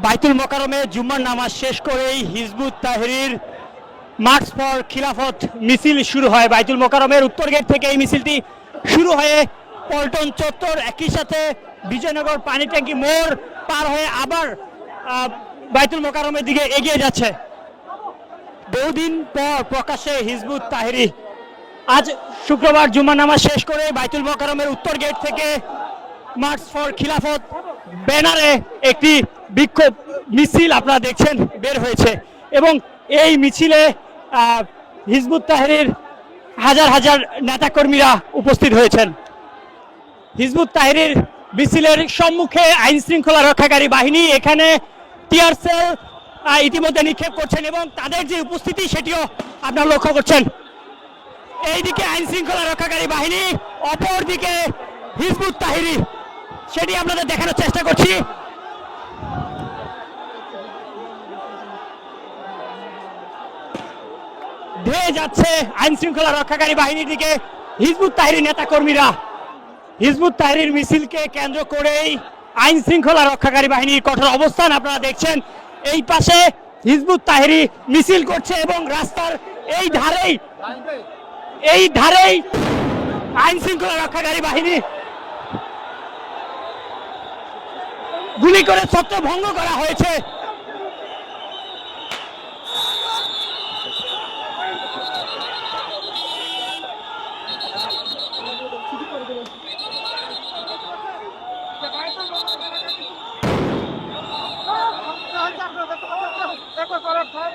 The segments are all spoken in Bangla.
বাইতুল মোকাররমে জুম্মার নামাজ শেষ করেই হিজবুত তাহরীর মার্চ ফর খিলাফত মিছিল শুরু হয়। বাইতুল মোকাররমের উত্তর গেট থেকে এই মিছিলটি শুরু হয়ে পল্টন চত্বর, একই সাথে বিজয়নগর পানি ট্যাঙ্কি মোড় পার হয়ে আবার বাইতুল মোকাররমের দিকে এগিয়ে যাচ্ছে। বহুদিন পর প্রকাশ্যে হিজবুত তাহরীর আজ শুক্রবার জুম্মার নামাজ শেষ করে বাইতুল মোকাররমের উত্তর গেট থেকে মার্চ ফর খিলাফত ব্যানারে একটি বিক্ষোভ মিছিল আপনারা দেখছেন বের হয়েছে এবং এই মিছিলে হিজবুত তাহরীর হাজার হাজার নেতাকর্মীরা উপস্থিত হয়েছেন। হিজবুত তাহরীর মিছিলের সম্মুখে আইন শৃঙ্খলা রক্ষাকারী বাহিনী এখানে টিয়ার সেল ইতিমধ্যে নিক্ষেপ করছেন এবং তাদের যে উপস্থিতি সেটিও আপনারা লক্ষ্য করছেন। এইদিকে আইন শৃঙ্খলা রক্ষাকারী বাহিনী, অপর দিকে হিজবুত তাহরীর, সেটি আপনাদের দেখানোর চেষ্টা করছি। ধেয়ে যাচ্ছে আইন শৃঙ্খলা রক্ষাকারী বাহিনীর দিকে হিজবুত তাহরীর নেতা কর্মীরা। হিজবুত তাহরীর মিছিলকে কেন্দ্র করেই আইন শৃঙ্খলা রক্ষাকারী বাহিনীর কঠোর অবস্থান আপনারা দেখছেন। এই পাশে হিজবুত তাহরীর মিছিল করছে এবং রাস্তার এই ধারেই আইন শৃঙ্খলা রক্ষাকারী বাহিনী গুলি করে ছত্রভঙ্গ করা হয়েছে।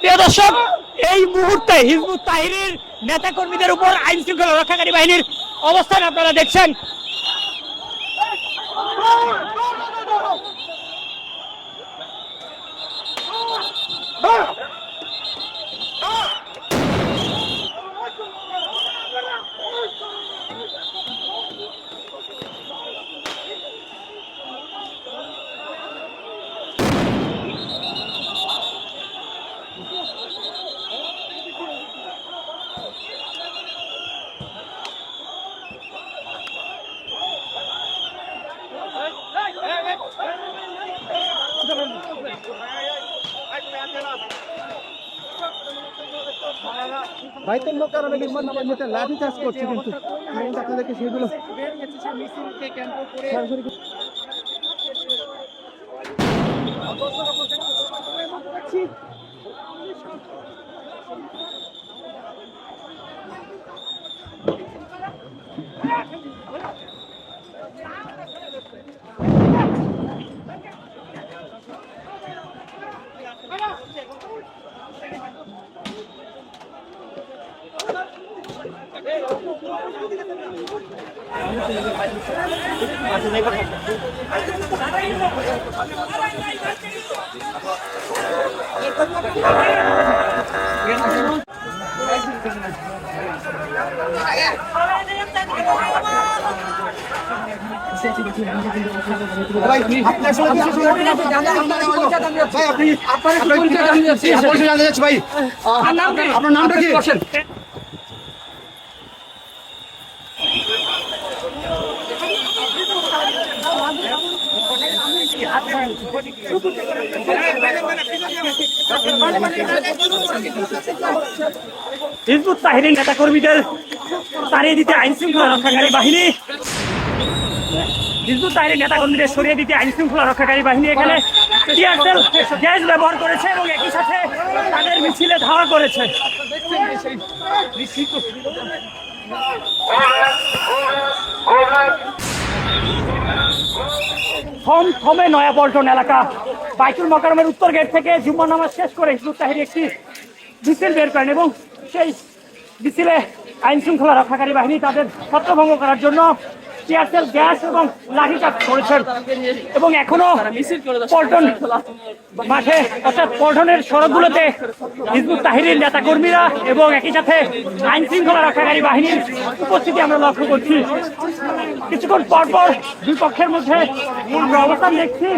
প্রিয় দর্শক, এই মুহূর্তে হিজবুত তাহরীর নেতা কর্মীদের উপর আইন শৃঙ্খলা রক্ষাকারী বাহিনীর অবস্থান আপনারা দেখছেন। বাইতুল মোকাররমে জুম্মার নামাজ নিতে লাঠি চার্জ করছে, কিন্তু আপনাদেরকে সেগুলো সরাসরি আপনার নামটা কি? হিজবুত তাহরীর নেতা কর্মীদের তাড়িয়ে দিতে আইন শৃঙ্খলা রক্ষাকারী বাহিনী, হিজবুত তাহরীর নেতা কর্মীদের সরিয়ে দিতে আইন শৃঙ্খলা রক্ষাকারী বাহিনী এখানে টিয়ার সেল গ্যাস ব্যবহার করেছে এবং একই সাথে তাদের মিছিলে ধাওয়া করেছে। থমথমে নয়াপল্টন এলাকা, বাইতুল মোকাররমের উত্তর গেট থেকে জুম্মার নামাজ শেষ করে হিজবুত তাহরীর একটি মিছিল বের করেন এবং সেই মিছিলে আইন শৃঙ্খলা রক্ষাকারী বাহিনী তাদের ছত্রভঙ্গ করার জন্য টিয়ার সেল, গ্যাস এবং লাঠিচার্জ করেছেন এবং এখনো পল্টন মাঠে অর্থাৎ পল্টনের সড়কগুলোতে হিজবুত তাহরীর নেতা কর্মীরা এবং একই সাথে আইন শৃঙ্খলা রক্ষাকারী বাহিনীর উপস্থিতি আমরা লক্ষ্য করছি। কিছুক্ষণ পর পর দুই পক্ষের মধ্যে আমরা অবস্থান দেখছি।